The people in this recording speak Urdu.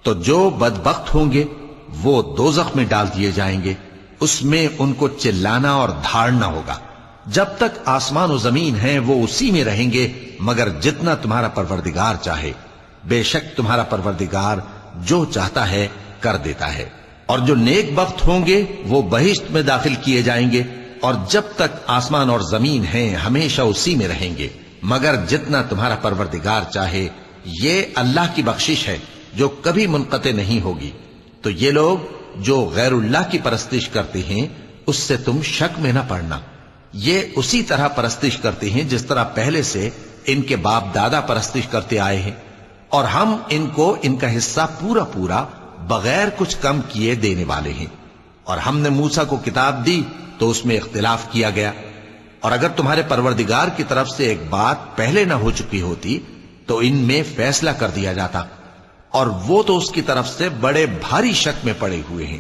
تو جو بدبخت ہوں گے وہ دوزخ میں ڈال دیے جائیں گے، اس میں ان کو چلانا اور دھاڑنا ہوگا۔ جب تک آسمان و زمین ہیں وہ اسی میں رہیں گے مگر جتنا تمہارا پروردگار چاہے، بے شک تمہارا پروردگار جو چاہتا ہے کر دیتا ہے۔ اور جو نیک بخت ہوں گے وہ بہشت میں داخل کیے جائیں گے، اور جب تک آسمان اور زمین ہیں ہمیشہ اسی میں رہیں گے مگر جتنا تمہارا پروردگار چاہے۔ یہ اللہ کی بخشش ہے جو کبھی منقطع نہیں ہوگی۔ تو یہ لوگ جو غیر اللہ کی پرستش کرتے ہیں اس سے تم شک میں نہ پڑنا، یہ اسی طرح پرستش کرتے ہیں جس طرح پہلے سے ان کے باپ دادا پرستش کرتے آئے ہیں، اور ہم ان کو ان کا حصہ پورا پورا بغیر کچھ کم کیے دینے والے ہیں۔ اور ہم نے موسیٰ کو کتاب دی تو اس میں اختلاف کیا گیا، اور اگر تمہارے پروردگار کی طرف سے ایک بات پہلے نہ ہو چکی ہوتی تو ان میں فیصلہ کر دیا جاتا، اور وہ تو اس کی طرف سے بڑے بھاری شک میں پڑے ہوئے ہیں۔